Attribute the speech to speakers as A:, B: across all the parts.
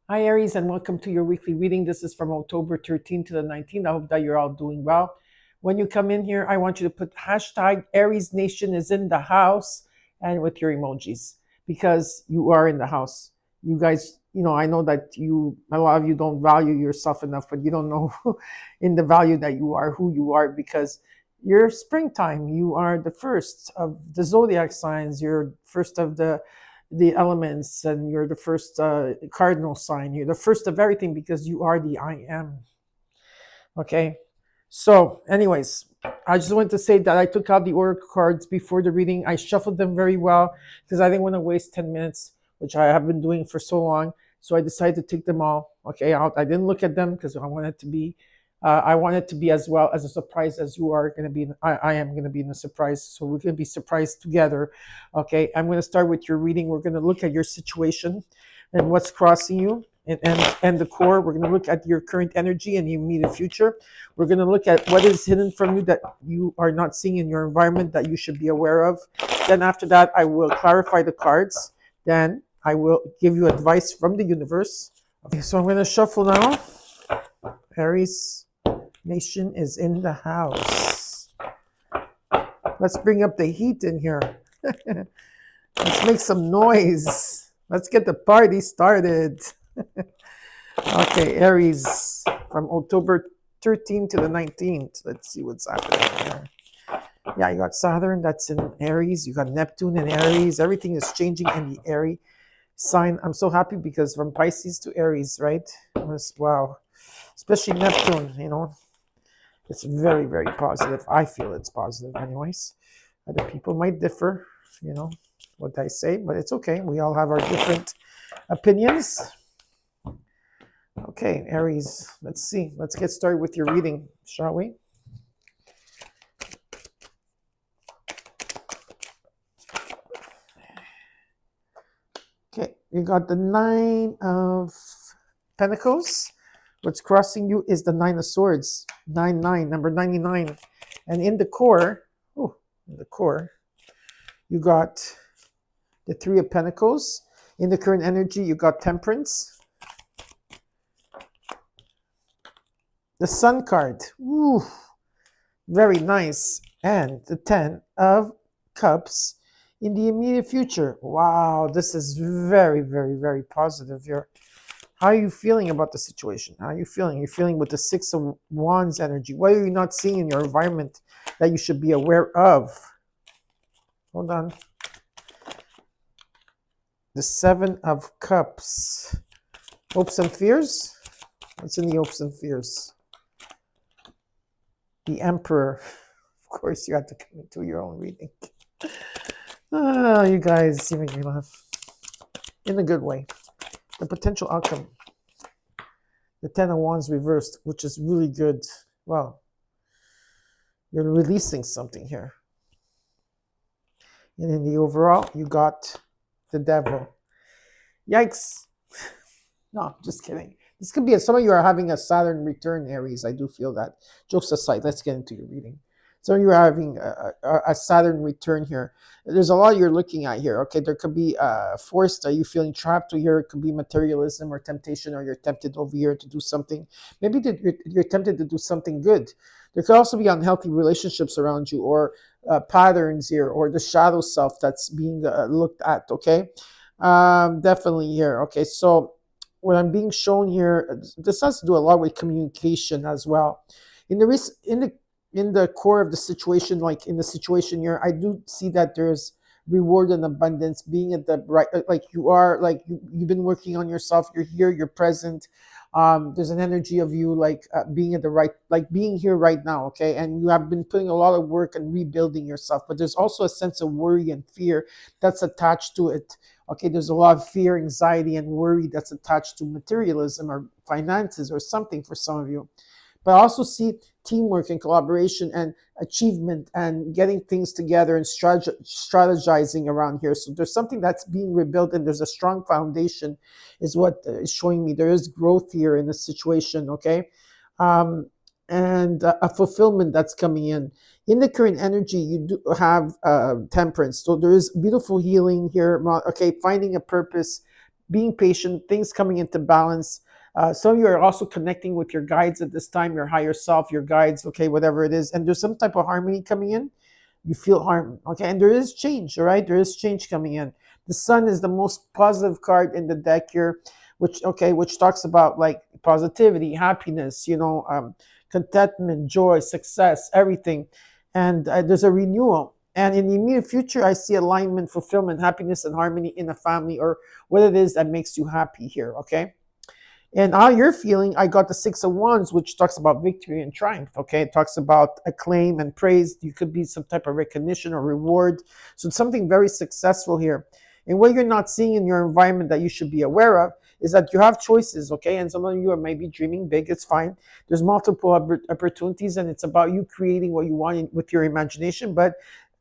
A: Hi, Aries, and welcome to your weekly reading. This is from October 13th to the 19th. I hope that you're all doing well. When you come in here, I want you to put hashtag Aries Nation is in the house and with your emojis because you are in the house. You guys, I know that a lot of you don't value yourself enough, but you don't know in the value that you are, who you are, because you're springtime. You are the first of the Zodiac signs. You're first of the elements, and you're the first cardinal sign. You're the first of everything because you are the I am. Okay. So, anyways, I just wanted to say that I took out the oracle cards before the reading. I shuffled them very well because I didn't want to waste 10 minutes, which I have been doing for so long. So I decided to take them all out. I didn't look at them because I want it to be as well as a surprise as you are going to be. I am going to be in a surprise. So we're going to be surprised together. Okay. I'm going to start with your reading. We're going to look at your situation and what's crossing you. And the core. We're going to look at your current energy and your immediate future. We're going to look at what is hidden from you that you are not seeing in your environment that you should be aware of. Then after that, I will clarify the cards. Then I will give you advice from the universe. Okay, so I'm going to shuffle now. Aries Nation is in the house. Let's bring up the heat in here. Let's make some noise. Let's get the party started. Okay, Aries, from October 13th to the 19th. Let's see what's happening here. Yeah, you got Saturn, that's in Aries. You got Neptune in Aries. Everything is changing in the Aries sign. I'm so happy because from Pisces to Aries, right? Wow. Especially Neptune, it's very, very positive. I feel it's positive, anyways. Other people might differ, what I say, but it's okay. We all have our different opinions. Okay, Aries, let's see. Let's get started with your reading, shall we? Okay, you got the Nine of Pentacles. What's crossing you is the Nine of Swords, 99, number 99. And in the core, you got the Three of Pentacles. In the current energy, you got Temperance. The Sun card, ooh, very nice. And the Ten of Cups in the immediate future. Wow, this is very, very, very positive here. How are you feeling about the situation? How are you feeling? You're feeling with the Six of Wands energy. What are you not seeing in your environment that you should be aware of? Hold on. The Seven of Cups. Hopes and fears? What's in the hopes and fears? The Emperor. Of course, you have to come into your own reading. Oh, you guys, you make me laugh. In a good way. The potential outcome. The Ten of Wands reversed, which is really good. Well, you're releasing something here. And in the overall, you got the Devil. Yikes. No, just kidding. This could be some of you are having a Saturn return, Aries. I do feel that. Jokes aside, let's get into your reading. Some of you are having a Saturn return here. There's a lot you're looking at here. Okay, there could be forced. Are you feeling trapped here? It could be materialism or temptation, or you're tempted over here to do something. Maybe you're tempted to do something good. There could also be unhealthy relationships around you, or patterns here, or the shadow self that's being looked at. Okay, definitely here. Okay, so what I'm being shown here, this has to do a lot with communication as well. In the core of the situation, like in the situation here, I do see that there's reward and abundance being at the right, like you've been working on yourself, you're here, you're present. There's an energy of you like being at the right, like being here right now, okay? And you have been putting a lot of work and rebuilding yourself, but there's also a sense of worry and fear that's attached to it. Okay, there's a lot of fear, anxiety, and worry that's attached to materialism or finances or something for some of you. But I also see teamwork and collaboration and achievement and getting things together and strategizing around here. So there's something that's being rebuilt, and there's a strong foundation is what is showing me. There is growth here in this situation, okay? And a fulfillment that's coming in. In the current energy, you do have temperance. So there is beautiful healing here, okay? Finding a purpose, being patient, things coming into balance. Some of you are also connecting with your guides at this time, your higher self, your guides, okay, whatever it is. And there's some type of harmony coming in. You feel harm, okay? And there is change, all right? There is change coming in. The sun is the most positive card in the deck here, which talks about like positivity, happiness, contentment, joy, success, everything. And there's a renewal. And in the immediate future, I see alignment, fulfillment, happiness, and harmony in a family, or what it is that makes you happy here, okay? And how you're feeling, I got the Six of Wands, which talks about victory and triumph. Okay, it talks about acclaim and praise. You could be some type of recognition or reward. So it's something very successful here. And what you're not seeing in your environment that you should be aware of is that you have choices. Okay, and some of you are maybe dreaming big. It's fine. There's multiple opportunities, and it's about you creating what you want with your imagination. But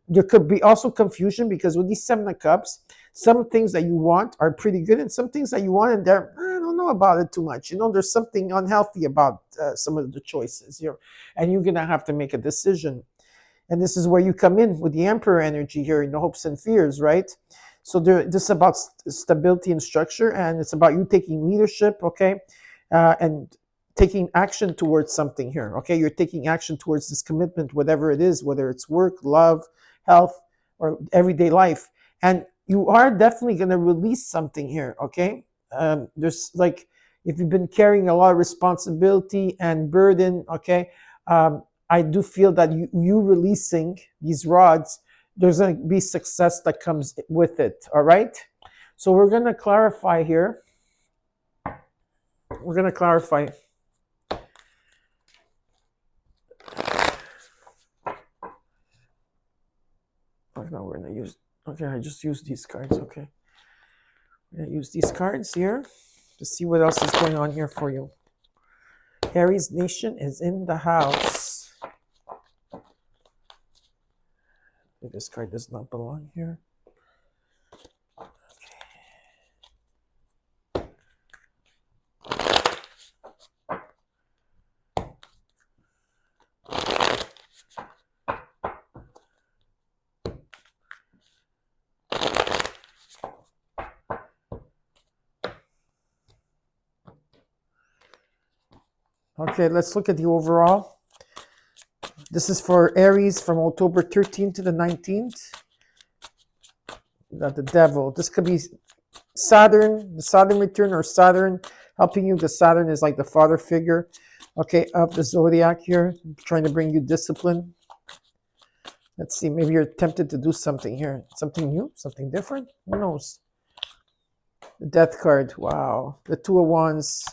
A: there could be also confusion, because with these Seven of Cups, some things that you want are pretty good, and some things that you want, and they're, I don't know about it too much. There's something unhealthy about some of the choices here, and you're gonna have to make a decision. And this is where you come in with the Emperor energy here in the hopes and fears, right? So this is about stability and structure, and it's about you taking leadership, okay, and taking action towards something here, okay? You're taking action towards this commitment, whatever it is, whether it's work, love, health, or everyday life. And you are definitely going to release something here, okay? There's like, if you've been carrying a lot of responsibility and burden, okay, I do feel that you releasing these rods, there's going to be success that comes with it, all right? So we're going to clarify here. We're going to clarify. Oh, no, we're going to use, okay, I just used these cards, okay. We're going to use these cards here to see what else is going on here for you. Aries Nation is in the house. This card does not belong here. Okay, let's look at the overall. This is for Aries from October 13th to the 19th. You got the Devil. This could be Saturn, the Saturn return, or Saturn helping you. The Saturn is like the father figure, okay, of the Zodiac here, trying to bring you discipline. Let's see, maybe you're tempted to do something here. Something new, something different. Who knows? The Death card. Wow. The Two of Wands.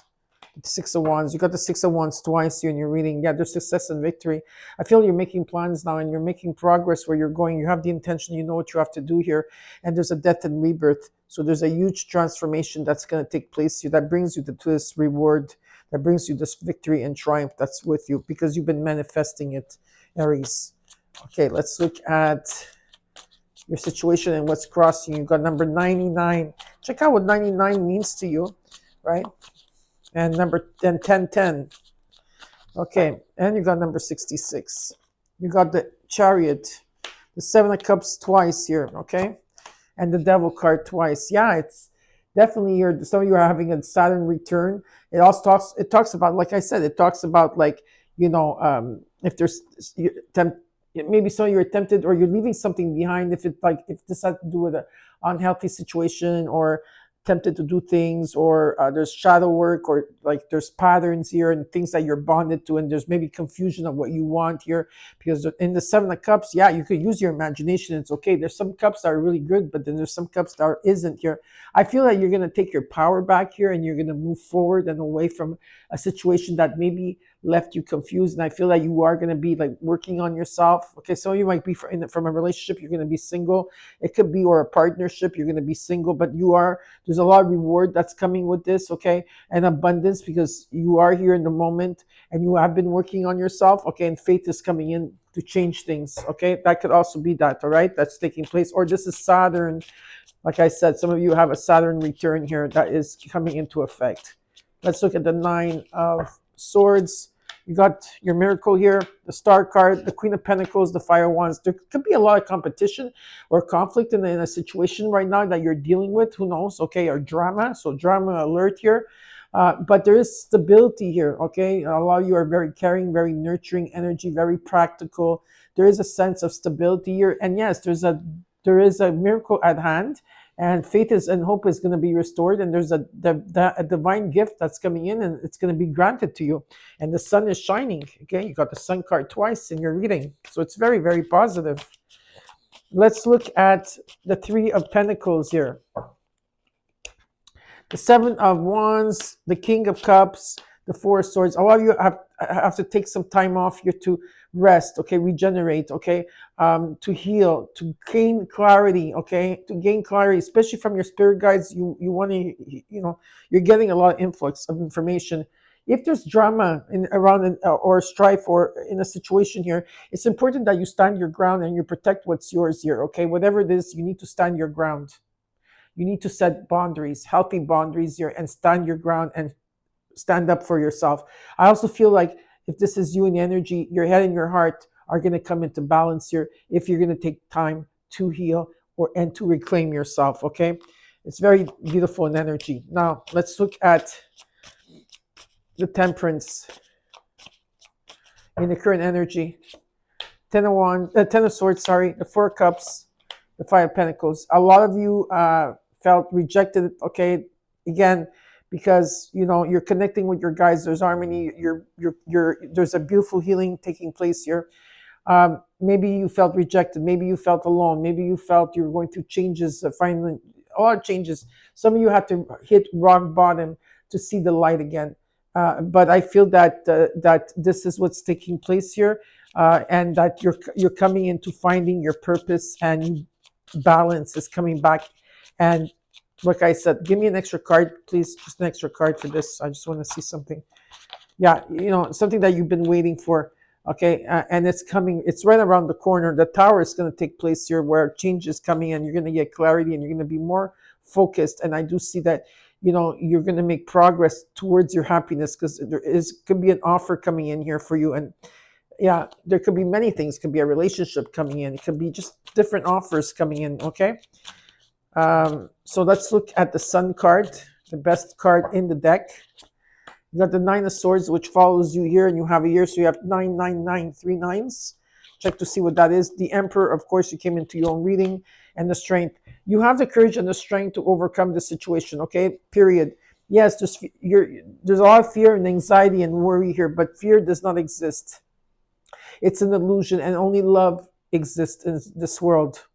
A: Six of Wands. You got the Six of Wands twice here in your reading. Yeah, there's success and victory. I feel you're making plans now and you're making progress where you're going. You have the intention. You know what you have to do here. And there's a death and rebirth. So there's a huge transformation that's going to take place here that brings you to this reward, that brings you this victory and triumph that's with you because you've been manifesting it, Aries. Okay, let's look at your situation and what's crossing you. You got number 99. Check out what 99 means to you, right? And number 1010. Okay, and you got number 66. You got the Chariot, the Seven of Cups twice here, okay? And the Devil card twice. Yeah, it's definitely some of you are having a Saturn return. It talks about, like I said, it talks about like, if there's maybe some of you are tempted or you're leaving something behind, if this has to do with an unhealthy situation or tempted to do things, or there's shadow work, or like there's patterns here and things that you're bonded to, and there's maybe confusion of what you want here, because in the Seven of Cups, yeah, you could use your imagination. It's okay. There's some cups that are really good, but then there's some cups that isn't here. I feel like you're going to take your power back here and you're going to move forward and away from a situation that maybe left you confused. And I feel like you are going to be like working on yourself. Okay, some of you might be from a relationship, you're going to be single. It could be, or a partnership, you're going to be single, but there's a lot of reward that's coming with this, okay, and abundance, because you are here in the moment and you have been working on yourself, okay, and faith is coming in to change things, okay. That could also be that, all right, that's taking place. Or this is Saturn. Like I said, some of you have a Saturn return here that is coming into effect. Let's look at the Nine of Swords. You got your miracle here, the Star card, the Queen of Pentacles, the Fire Wands. There could be a lot of competition or conflict in a situation right now that you're dealing with. Who knows? Okay, or drama. So drama alert here. But there is stability here, okay? A lot of you are very caring, very nurturing energy, very practical. There is a sense of stability here. And yes, there is a miracle at hand, and faith is and hope is going to be restored, and there's a divine gift that's coming in, and it's going to be granted to you. And the sun is shining. Okay, you got the sun card twice in your reading, so it's very, very positive. Let's look at the Three of Pentacles here. The Seven of Wands, the King of Cups, the Four of Swords. A lot of you have to take some time off here to rest, okay, regenerate, okay, to heal, to gain clarity, okay, to gain clarity, especially from your spirit guides. You want to, you're getting a lot of influx of information. If there's drama around or strife or in a situation here, it's important that you stand your ground and you protect what's yours here, okay? Whatever it is, you need to stand your ground. You need to set boundaries, healthy boundaries here, and stand your ground and stand up for yourself. I also feel like if this is you in the energy, your head and your heart are going to come into balance here if you're going to take time to heal and to reclaim yourself, okay? It's very beautiful in energy. Now, let's look at the Temperance in the current energy. Ten of Swords, the Four of Cups, the Five of Pentacles. A lot of you felt rejected, okay? Again, because you're connecting with your guides. There's harmony. There's a beautiful healing taking place here. Maybe you felt rejected. Maybe you felt alone. Maybe you felt you were going through changes, finding a lot of changes. Some of you had to hit rock bottom to see the light again. But I feel that this is what's taking place here, and that you're coming into finding your purpose, and balance is coming back. And like I said, give me an extra card, please. Just an extra card for this. I just want to see something. Yeah, something that you've been waiting for. Okay, and it's coming. It's right around the corner. The Tower is going to take place here, where change is coming, and you're going to get clarity, and you're going to be more focused. And I do see that you're going to make progress towards your happiness, because could be an offer coming in here for you. And yeah, there could be many things. It could be a relationship coming in. It could be just different offers coming in. Okay. So let's look at the Sun card, the best card in the deck. You got the Nine of Swords, which follows you here, and you have a year, so you have 999, 3 nines. Check to see what that is. The Emperor, of course, you came into your own reading, and the Strength. You have the courage and the strength to overcome the situation, okay? Period. Yes, there's a lot of fear and anxiety and worry here, but fear does not exist. It's an illusion, and only love exists in this world.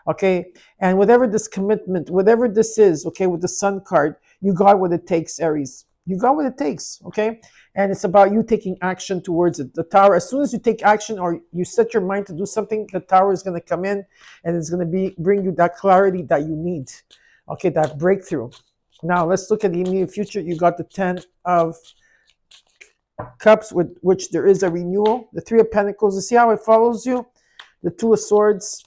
A: Okay, and whatever this commitment, whatever this is, okay, with the Sun card, you got what it takes, Aries. You got what it takes, okay? And it's about you taking action towards it. The Tower, as soon as you take action or you set your mind to do something, the Tower is going to come in, and it's going to bring you that clarity that you need, okay, that breakthrough. Now, let's look at the immediate future. You got the Ten of Cups, with which there is a renewal. The Three of Pentacles, you see how it follows you? The Two of Swords,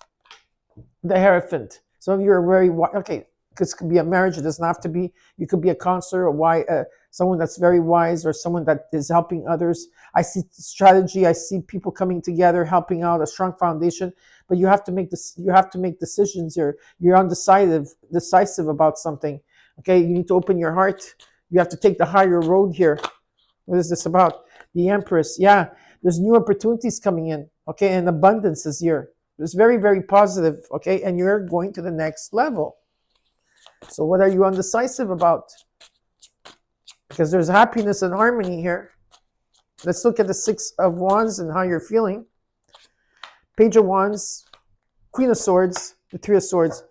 A: the Hierophant. Some of you are very, okay, this could be a marriage. It doesn't have to be. You could be a counselor, or someone that's very wise, or someone that is helping others. I see strategy. I see people coming together, helping out, a strong foundation. But you have to make this. You have to make decisions here. You're decisive about something. Okay, you need to open your heart. You have to take the higher road here. What is this about? The Empress. Yeah, there's new opportunities coming in. Okay, and abundance is here. It's very, very positive, okay? And you're going to the next level. So what are you undecisive about? Because there's happiness and harmony here. Let's look at the Six of Wands and how you're feeling. Page of Wands, Queen of Swords, the Three of Swords.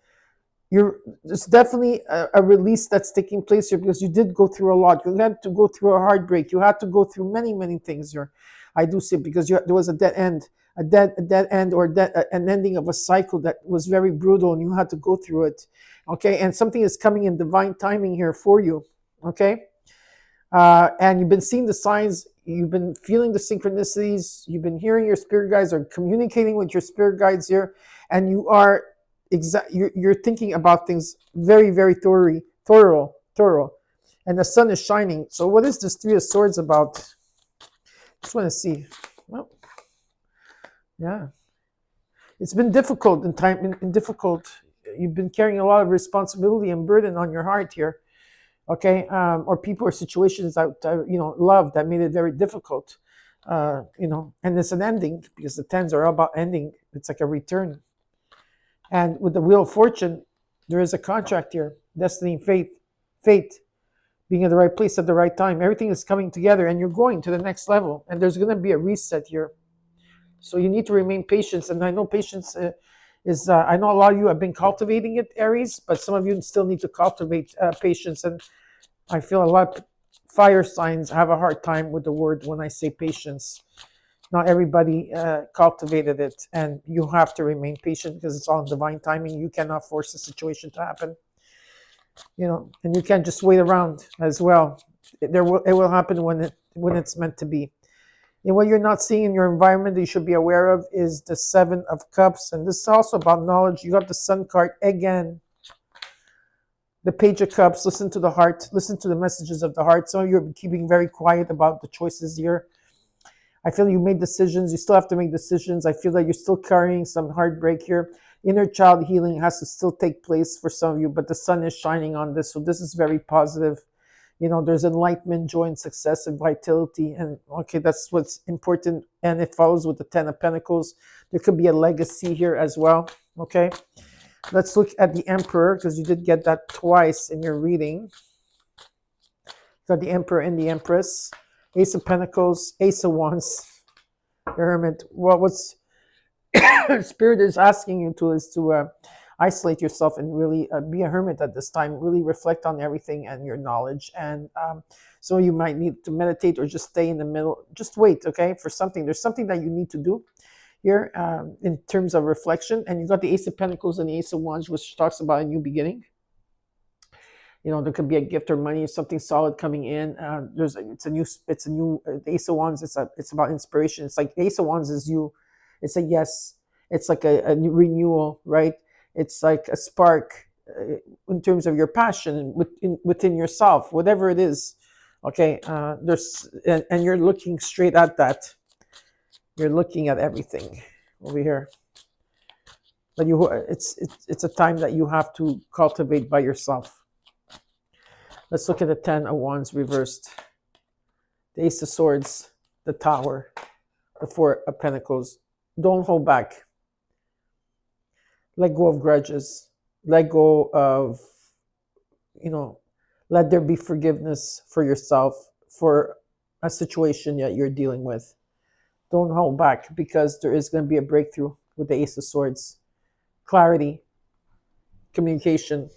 A: There's definitely a release that's taking place here, because you did go through a lot. You had to go through a heartbreak. You had to go through many, many things here. I do see it, because there was a dead end. A dead end, or an ending of a cycle that was very brutal, and you had to go through it, okay? And something is coming in divine timing here for you, okay? And you've been seeing the signs, you've been feeling the synchronicities, you've been hearing your spirit guides, or communicating with your spirit guides here, and you're thinking about things very, very thorough, and the sun is shining. So what is this Three of Swords about? Just want to see. Well, yeah. It's been difficult in time, in difficult. You've been carrying a lot of responsibility and burden on your heart here. Okay. Or people or situations that, love that made it very difficult. And it's an ending because the tens are all about ending. It's like a return. And with the Wheel of Fortune, there is a contract here. Destiny, fate, being at the right place at the right time. Everything is coming together and you're going to the next level. And there's going to be a reset here. So you need to remain patient. And I know patience I know a lot of you have been cultivating it, Aries, but some of you still need to cultivate patience. And I feel a lot of fire signs have a hard time with the word when I say patience. Not everybody cultivated it, and you have to remain patient because it's all in divine timing. You cannot force the situation to happen, and you can't just wait around as well. It will happen when it's meant to be. And what you're not seeing in your environment that you should be aware of is the Seven of Cups, and this is also about knowledge. You got the Sun card again. The Page of Cups. Listen to the heart. Listen to the messages of the heart. Some of you are keeping very quiet about the choices here. I feel you made decisions. You still have to make decisions. I feel that you're still carrying some heartbreak here. Inner child healing has to still take place for some of you, but the sun is shining on this. So this is very positive. There's enlightenment, joy, and success and vitality. And okay, that's what's important. And it follows with the Ten of Pentacles. There could be a legacy here as well. Okay. Let's look at the Emperor because you did get that twice in your reading. Got the Emperor and the Empress. Ace of Pentacles, Ace of Wands, the Hermit. What's Spirit is asking you to is to isolate yourself and really be a hermit at this time. Really reflect on everything and your knowledge. And so you might need to meditate or just stay in the middle. Just wait, okay, for something. There's something that you need to do here in terms of reflection. And you got the Ace of Pentacles and the Ace of Wands, which talks about a new beginning. There could be a gift or money, something solid coming in. It's a new. The Ace of Wands. It's about inspiration. It's like the Ace of Wands is you. It's a yes. It's like a new renewal, right? It's like a spark in terms of your passion within yourself, whatever it is. Okay, and you're looking straight at that. You're looking at everything over here. But it's a time that you have to cultivate by yourself. Let's look at the Ten of Wands reversed. The Ace of Swords, the Tower, the Four of Pentacles. Don't hold back. Let go of grudges. Let go of, let there be forgiveness for yourself for a situation that you're dealing with. Don't hold back because there is going to be a breakthrough with the Ace of Swords. Clarity, communication.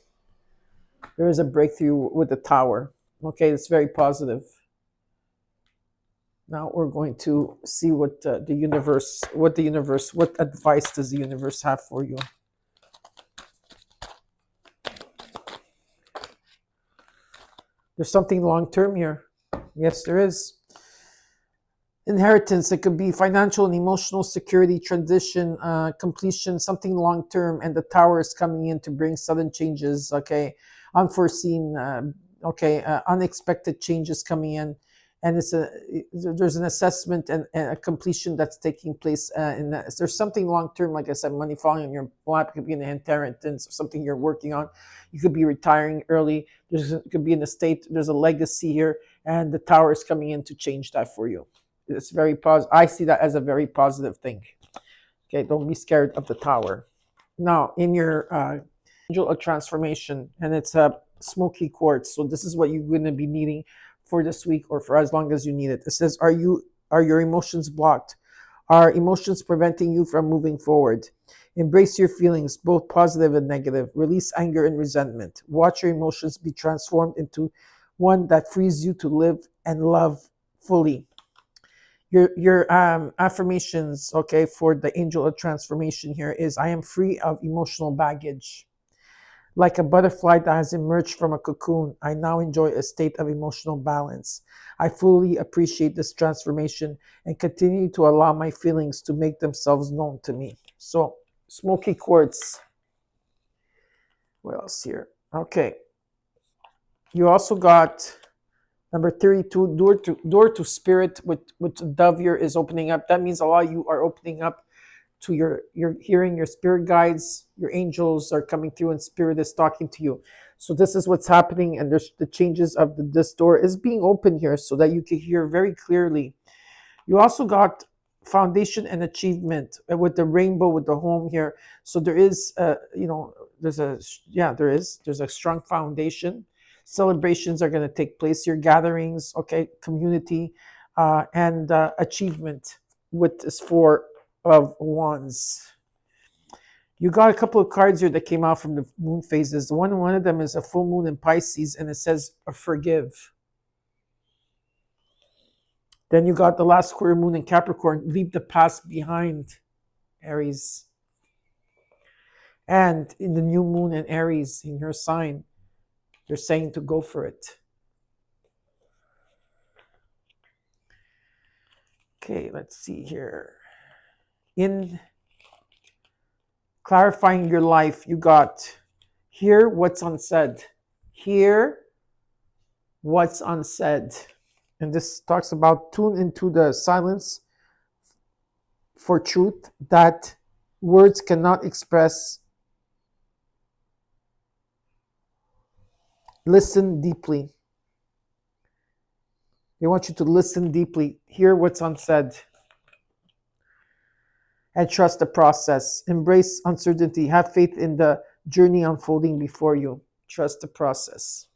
A: There is a breakthrough with the Tower. Okay, it's very positive. Now we're going to see what what advice does the universe have for you? There's something long-term here. Yes, there is. Inheritance, it could be financial and emotional security, transition, completion, something long-term, and the Tower is coming in to bring sudden changes, okay? Unforeseen, unexpected changes coming in, and there's an assessment and a completion that's taking place. There's something long term, like I said, money falling on your lap. It could be an inheritance, something you're working on. You could be retiring early. It could be an estate. There's a legacy here, and the Tower is coming in to change that for you. It's very positive. I see that as a very positive thing. Okay, don't be scared of the Tower. Now, in your angel of transformation, and it's a smoky quartz. So this is what you're going to be needing for this week or for as long as you need it. It says, are your emotions blocked? Are emotions preventing you from moving forward? Embrace your feelings, both positive and negative. Release anger and resentment. Watch your emotions be transformed into one that frees you to live and love fully. Your affirmations, okay, for the angel of transformation here is, I am free of emotional baggage. Like a butterfly that has emerged from a cocoon, I now enjoy a state of emotional balance. I fully appreciate this transformation and continue to allow my feelings to make themselves known to me. So, smoky quartz. What else here? Okay. You also got Number 32, door to spirit with the dove here is opening up. That means a lot of you are opening up to your hearing, your spirit guides, your angels are coming through and spirit is talking to you. So this is what's happening, and there's the changes of this door is being open here so that you can hear very clearly. You also got foundation and achievement with the rainbow with the home here. So there is there's a strong foundation. Celebrations are going to take place here, gatherings, okay, community, and achievement with this four of wands. You got a couple of cards here that came out from the moon phases. One of them is a full moon in Pisces, and it says forgive. Then you got the last square moon in Capricorn, leave the past behind, Aries. And in the new moon in Aries, in your sign, you're saying to go for it. Okay, let's see here. In clarifying your life, you got hear what's unsaid. Hear what's unsaid. And this talks about tune into the silence for truth that words cannot express. Listen deeply. They want you to listen deeply, hear what's unsaid, and trust the process. Embrace uncertainty. Have faith in the journey unfolding before you. Trust the process.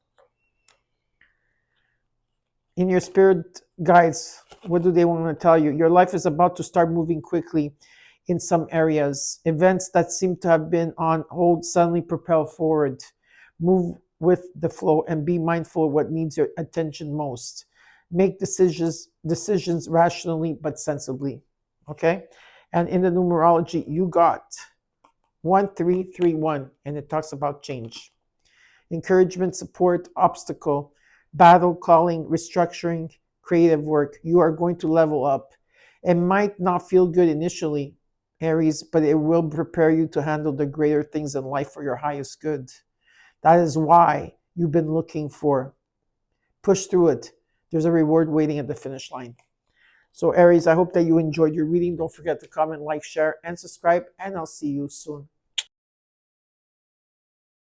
A: In your spirit guides, what do they want to tell you? Your life is about to start moving quickly in some areas. Events that seem to have been on hold suddenly propel forward. Move with the flow and be mindful of what needs your attention most. Make decisions rationally but sensibly. Okay? And in the numerology, you got 1331, and it talks about change. Encouragement, support, obstacle, battle, calling, restructuring, creative work. You are going to level up. It might not feel good initially, Aries, but it will prepare you to handle the greater things in life for your highest good. That is why you've been looking for. Push through it. There's a reward waiting at the finish line. So Aries, I hope that you enjoyed your reading. Don't forget to comment, like, share, and subscribe, and I'll see you soon.